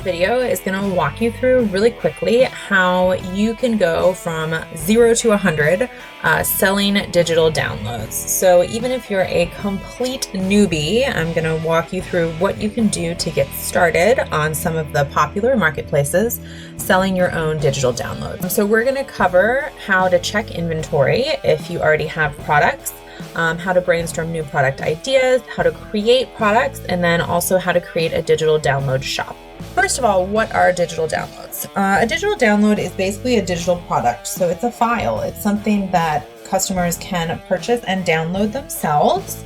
video is going to walk you through really quickly how you can go from 0 to 100 selling digital downloads. So even if you're a complete newbie, I'm going to walk you through what you can do to get started on some of the popular marketplaces selling your own digital downloads. So we're going to cover how to check inventory if you already have products, how to brainstorm new product ideas, how to create products, and then also how to create a digital download shop. First of all, what are digital downloads? A digital download is basically a digital product. So it's a file. It's something that customers can purchase and download themselves,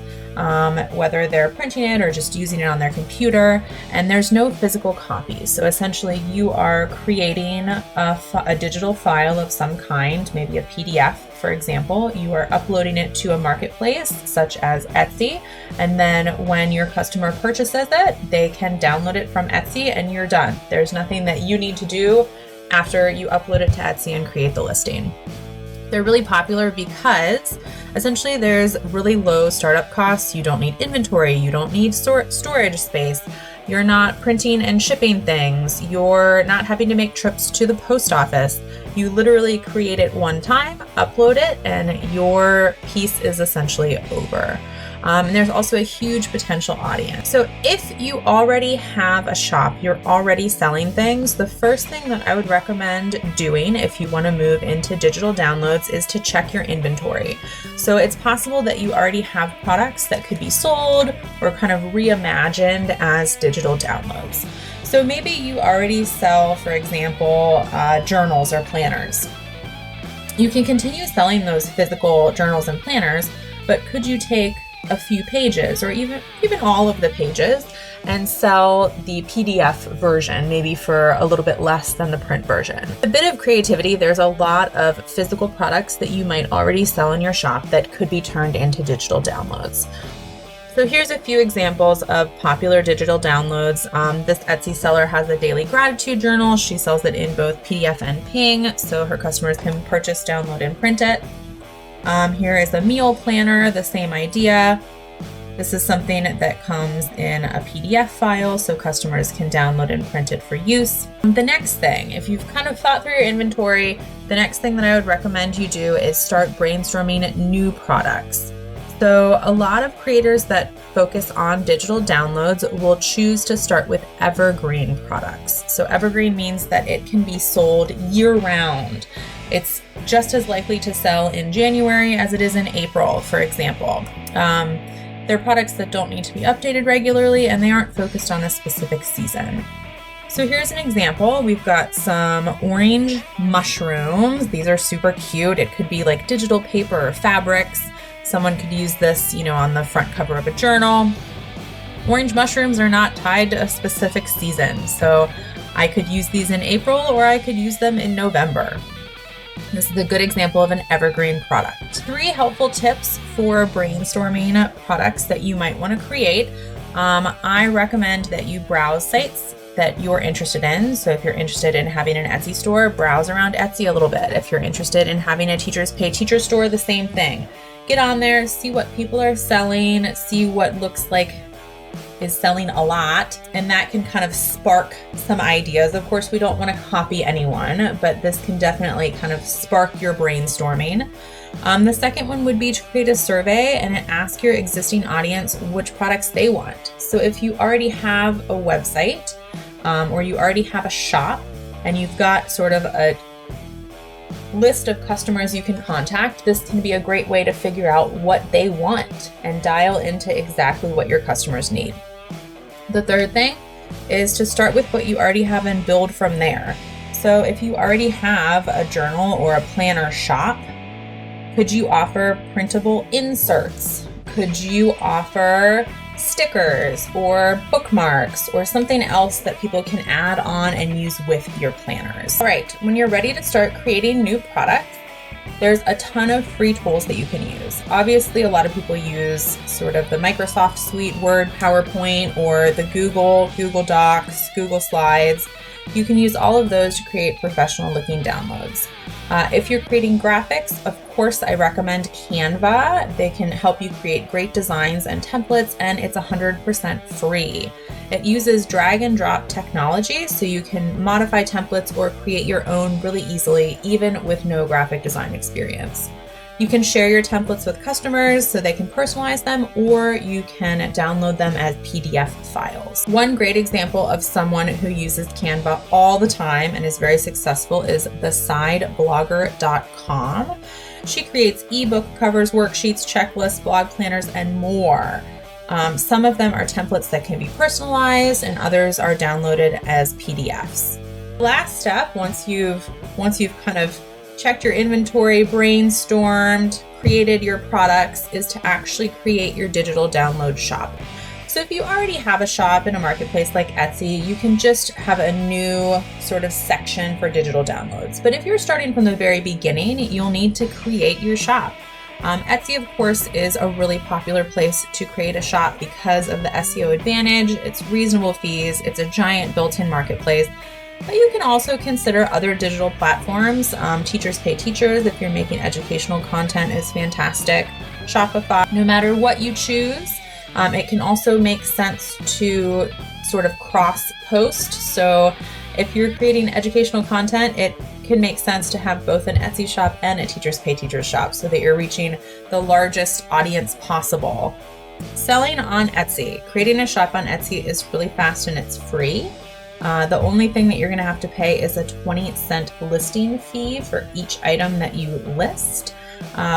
whether they're printing it or just using it on their computer, and there's no physical copies. So essentially you are creating a digital file of some kind, maybe a PDF, for example. You are uploading it to a marketplace such as Etsy, and then when your customer purchases it, they can download it from Etsy and you're done. There's nothing that you need to do after you upload it to Etsy and create the listing. They're really popular because essentially there's really low startup costs. You don't need inventory. You don't need storage space. You're not printing and shipping things. You're not having to make trips to the post office. You literally create it one time, upload it, and your piece is essentially over. And there's also a huge potential audience. So if you already have a shop, you're already selling things, the first thing that I would recommend doing if you want to move into digital downloads is to check your inventory. So it's possible that you already have products that could be sold or kind of reimagined as digital downloads. So maybe you already sell, for example, journals or planners. You can continue selling those physical journals and planners, but could you take a few pages or even all of the pages and sell the PDF version, maybe for a little bit less than the print version? A bit of creativity, there's a lot of physical products that you might already sell in your shop that could be turned into digital downloads. So here's a few examples of popular digital downloads. This Etsy seller has a daily gratitude journal. She sells it in both PDF and Ping, so her customers can purchase, download, and print it. Here is a meal planner, the same idea. This is something that comes in a PDF file, so customers can download and print it for use. The next thing, if you've kind of thought through your inventory, the next thing that I would recommend you do is start brainstorming new products. So a lot of creators that focus on digital downloads will choose to start with evergreen products. So evergreen means that it can be sold year-round. It's just as likely to sell in January as it is in April, for example. They're products that don't need to be updated regularly, and they aren't focused on a specific season. So here's an example. We've got some orange mushrooms. These are super cute. It could be like digital paper or fabrics. Someone could use this, on the front cover of a journal. Orange mushrooms are not tied to a specific season, so I could use these in April or I could use them in November. This is a good example of an evergreen product. 3 helpful tips for brainstorming products that you might want to create. I recommend that you browse sites that you're interested in. So if you're interested in having an Etsy store, browse around Etsy a little bit. If you're interested in having a Teachers Pay Teacher store, the same thing. Get on there, see what people are selling, see what looks like is selling a lot, and that can kind of spark some ideas. Of course, we don't want to copy anyone, but this can definitely kind of spark your brainstorming. The second one would be to create a survey and ask your existing audience which products they want. So if you already have a website or you already have a shop and you've got sort of a list of customers you can contact, this can be a great way to figure out what they want and dial into exactly what your customers need. The third thing is to start with what you already have and build from there. So if you already have a journal or a planner shop, could you offer printable inserts? Could you offer stickers or bookmarks or something else that people can add on and use with your planners? All right, when you're ready to start creating new products, there's a ton of free tools that you can use. Obviously, a lot of people use sort of the Microsoft Suite, Word, PowerPoint, or the Google Docs, Google Slides. You can use all of those to create professional looking downloads. If you're creating graphics, of course, I recommend Canva. They can help you create great designs and templates, and it's 100% free. It uses drag and drop technology, so you can modify templates or create your own really easily, even with no graphic design experience. You can share your templates with customers so they can personalize them, or you can download them as PDF files. One great example of someone who uses Canva all the time and is very successful is theSideBlogger.com. She creates ebook covers, worksheets, checklists, blog planners, and more. Some of them are templates that can be personalized, and others are downloaded as PDFs. Last step, once you've kind of checked your inventory, brainstormed, created your products, is to actually create your digital download shop. So if you already have a shop in a marketplace like Etsy, you can just have a new sort of section for digital downloads. But if you're starting from the very beginning, you'll need to create your shop. Etsy, of course, is a really popular place to create a shop because of the SEO advantage. It's reasonable fees. It's a giant built-in marketplace. But you can also consider other digital platforms. Teachers Pay Teachers, if you're making educational content, is fantastic. Shopify, no matter what you choose. It can also make sense to sort of cross-post. So if you're creating educational content, it can make sense to have both an Etsy shop and a Teachers Pay Teachers shop so that you're reaching the largest audience possible. Selling on Etsy. Creating a shop on Etsy is really fast and it's free. The only thing that you're going to have to pay is a 20-cent listing fee for each item that you list.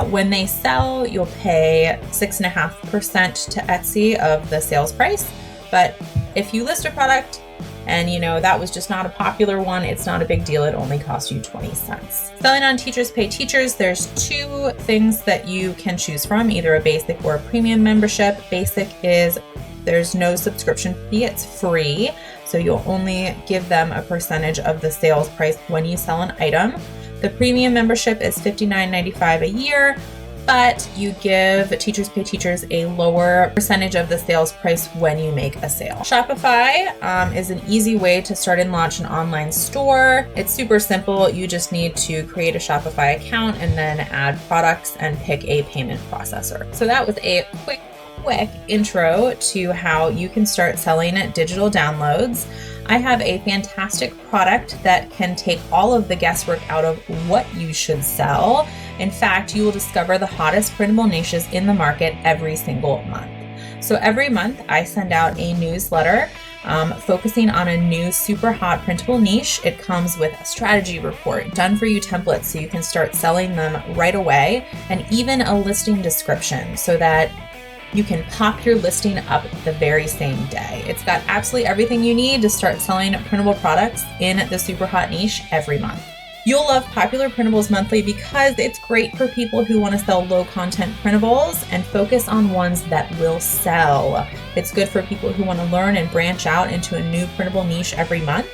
When they sell, you'll pay 6.5% to Etsy of the sales price. But if you list a product and that was just not a popular one, it's not a big deal. It only costs you 20 cents. Selling on Teachers Pay Teachers, there's two things that you can choose from, either a basic or a premium membership. Basic is there's no subscription fee, it's free. So you'll only give them a percentage of the sales price when you sell an item. The premium membership is $59.95 a year, but you give Teachers Pay Teachers a lower percentage of the sales price when you make a sale. Shopify is an easy way to start and launch an online store. It's super simple. You just need to create a Shopify account and then add products and pick a payment processor. So that was a quick intro to how you can start selling digital downloads. I have a fantastic product that can take all of the guesswork out of what you should sell. In fact, you will discover the hottest printable niches in the market every single month. So every month I send out a newsletter focusing on a new super hot printable niche. It comes with a strategy report, done for you templates so you can start selling them right away, and even a listing description so that you can pop your listing up the very same day. It's got absolutely everything you need to start selling printable products in the super hot niche every month. You'll love Popular Printables Monthly because it's great for people who want to sell low content printables and focus on ones that will sell. It's good for people who want to learn and branch out into a new printable niche every month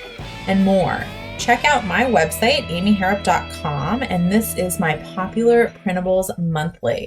and more. Check out my website, amyharrop.com, and this is my Popular Printables Monthly.